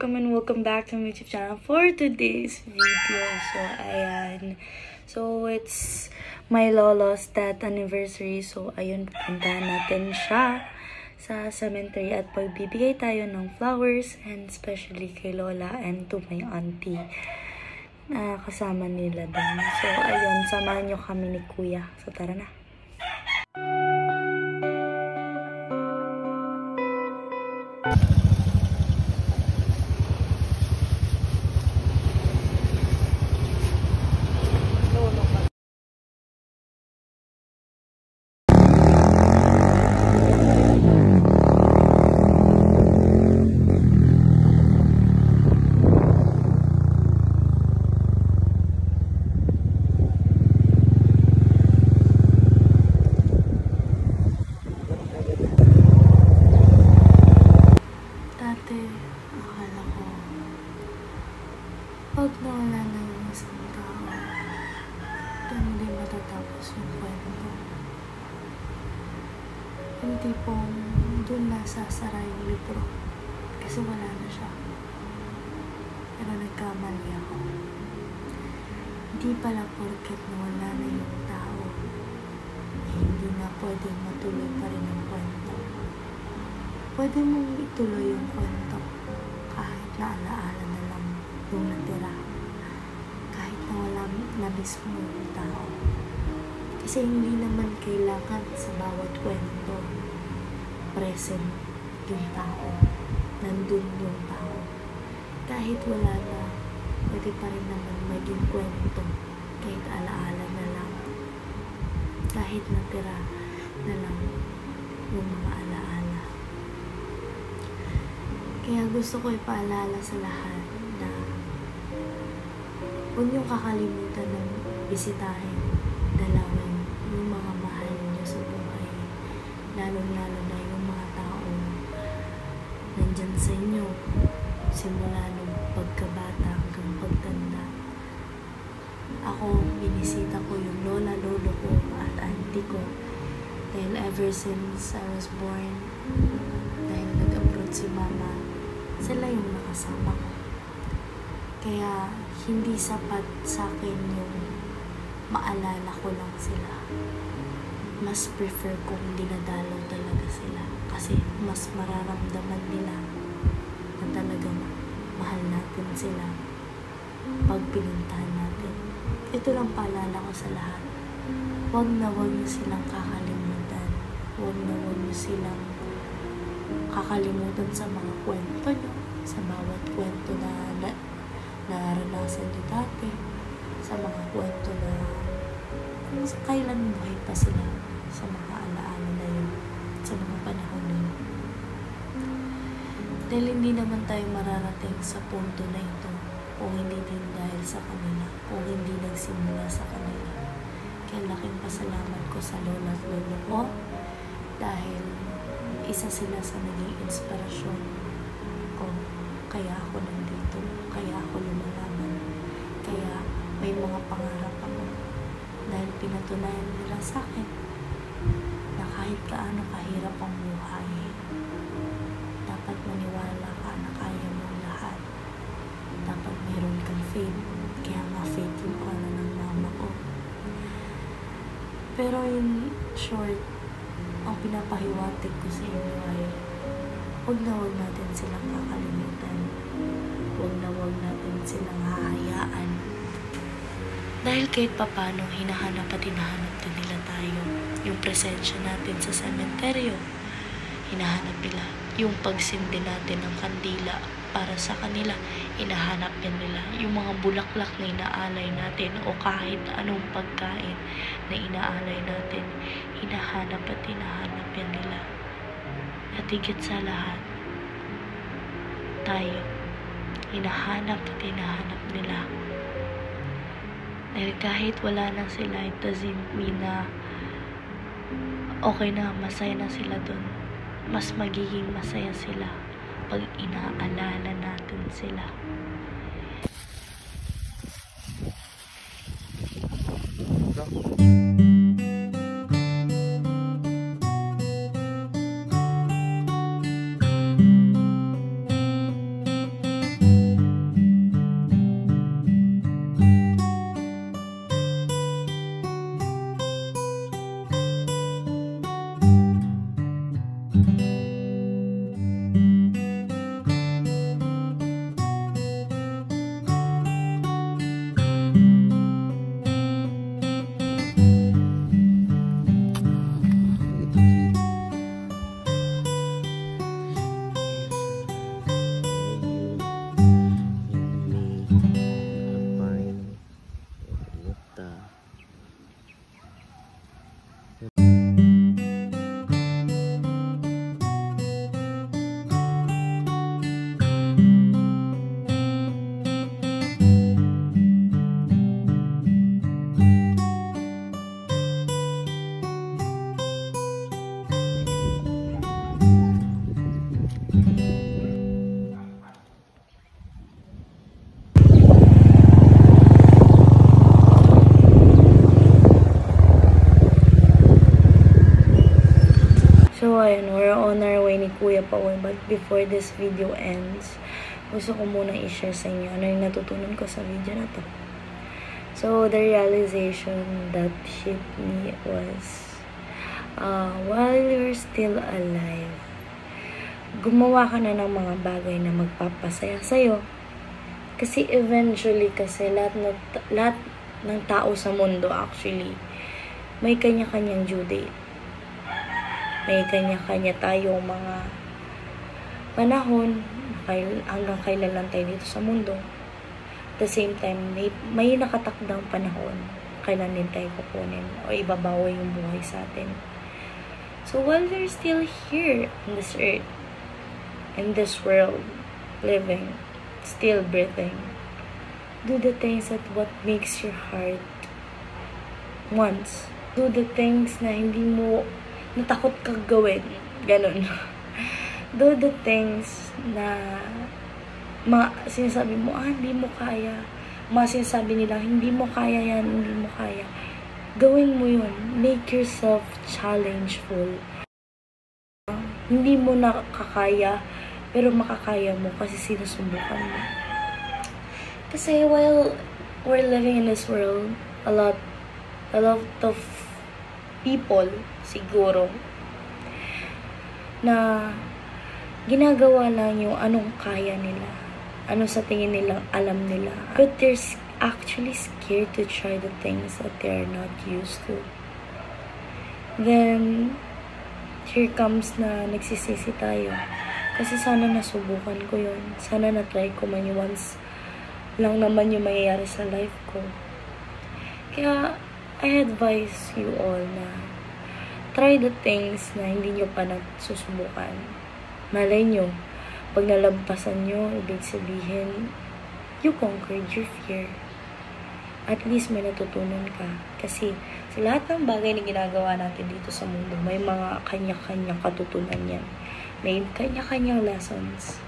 welcome back to my YouTube channel for today's video. So, ayan. So, it's my lolo's death anniversary. So, ayun, puntahan natin siya sa cemetery at pagbibigay tayo ng flowers and especially kay lola and to my auntie. Kasama nila doon. So, ayun, samahan nyo kami ni kuya. So, tara na. Pag nawala na yung isang tao, doon hindi matatapos yung kwento. Yung tipong doon nasasara yung libro kasi wala na siya. Pero nagkamali ako. Hindi pala porket nawala na yung tao, hindi na pwedeng matuloy pa rin ang kwento. Pwede mong ituloy yung kwento kahit na alaala na lang yung natira, kahit na wala na mismo yung tao. Kasi hindi naman kailangan sa bawat kwento present yung tao, nandun yung tao. Kahit wala na, pwede pa rin naman maging kwento kahit alaala na lang, kahit natira na lang yung mga alaala. Kaya gusto ko ipaalala sa lahat na huwag niyong kakalimutan ng bisitahin, dalawin yung mga mahal niyo sa buhay. Lalo-lalo na yung mga taong nandyan sa inyo simula nung pagkabata hanggang pagtanda. Ako, binisita ko yung lola, lolo ko at auntie ko dahil ever since I was born, dahil nag-abroad si mama, sila yung nakasama ko. Kaya hindi sapat sa akin yung maalala ko lang sila. Mas prefer kong dinadalaw talaga sila kasi mas mararamdaman nila na talagang mahal natin sila pag pinuntahan natin. Ito lang paalala ko sa lahat. Huwag na huwag niyo silang kakalimutan. Huwag na huwag niyo silang kakalimutan sa mga kwento niyo, sa bawat kwento na naranasan niyo dati, sa mga kwento na sa kailan buhay pa sila, sa mga alaala na yun, sa mga panahon na yun. Dahil hindi naman tayo mararating sa punto na ito kung hindi din dahil sa kanila, kung hindi nagsimula sa kanila. Kaya laking pasalamat ko sa lola at lolo ko dahil isa sila sa naging inspirasyon ko. Kaya ako nandito, kaya ako lumalaban, kaya may mga pangarap ako dahil pinatunayan nila sa akin na kahit kaano kahirap ang buhay, dapat maniwala ka na kaya mo lahat. Dapat mayroon kang faith, kaya nga faith yung pangalan ng mama ko. Pero in short, ang pinapahiwatig ko sa inyo ay huwag na huwag natin silang kakalimutan. Huwag na huwag natin silang hahayaan. Dahil kahit papano, hinahanap at hinahanap din nila tayo. Yung presensya natin sa sementeryo, hinahanap nila. Yung pagsindi natin ng kandila para sa kanila, hinahanap yan nila. Yung mga bulaklak na inaalay natin o kahit anong pagkain na inaalay natin, hinahanap at hinahanap yan nila. At higit sa lahat, tayo, hinahanap at hinahanap nila. Dahil kahit wala na sila, it doesn't mean na okay na, masaya na sila dun. Mas magiging masaya sila pag inaalala natin sila. ayun, we're on our way ni Kuya Paul. But before this video ends, gusto ko muna i-share sa inyo ano yung natutunan ko sa video na to. So, the realization that hit me was, while you're still alive, gumawa ka na ng mga bagay na magpapasaya sa'yo. Kasi eventually, kasi lahat ng tao sa mundo actually, may kanya-kanyang due date. May kanya-kanya tayong mga panahon hanggang kailan lang tayo dito sa mundo. At the same time, may nakatakdang panahon kailan din tayo kukunin o ibabawa yung buhay sa atin. So while you're still here on this earth, in this world, living, still breathing, do the things that what makes your heart wants. Do the things na hindi mo natakot kang gawin. Ganun. Do the things na sinasabi mo, hindi mo kaya. Sinasabi nila, hindi mo kaya yan, hindi mo kaya. Gawin mo yun. Make yourself challengeful. Hindi mo nakakaya, pero makakaya mo kasi sinusubukan mo. Kasi while we're living in this world, a lot of people, siguro, na ginagawa lang yung anong kaya nila. Ano sa tingin nilang alam nila. But they're actually scared to try the things that they're not used to. Then, here comes na nagsisisi tayo. Kasi sana nasubukan ko yun. Sana na-try ko man yung once lang naman yung mayayari sa life ko. Kaya, I advise you all na try the things na hindi nyo pa nasusubukan. Malay nyo, pag nalampasan nyo, ibig sabihin, you conquered your fear. At least may natutunan ka. Kasi sa lahat ng bagay na ginagawa natin dito sa mundo, may mga kanya-kanyang katutunan yan. May kanya-kanyang lessons.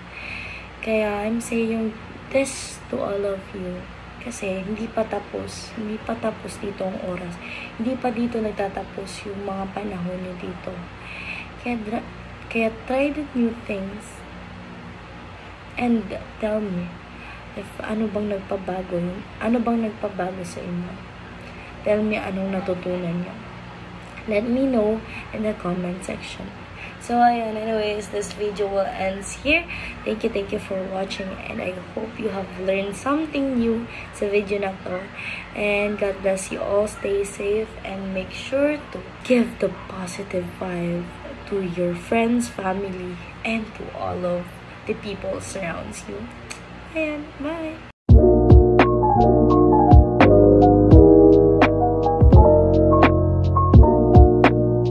Kaya I'm saying this to all of you. Kasi hindi pa tapos dito ang oras. Hindi pa dito nagtatapos yung mga panahon nyo dito. Kaya try the new things. And tell me, if ano bang nagpabago sa inyo? Tell me anong natutunan nyo. Let me know in the comment section. So, ayan, anyways, this video will end here. Thank you for watching, and I hope you have learned something new sa video na to. And God bless you all. Stay safe, and make sure to give the positive vibe to your friends, family, and to all of the people surrounds you. Ayan, bye!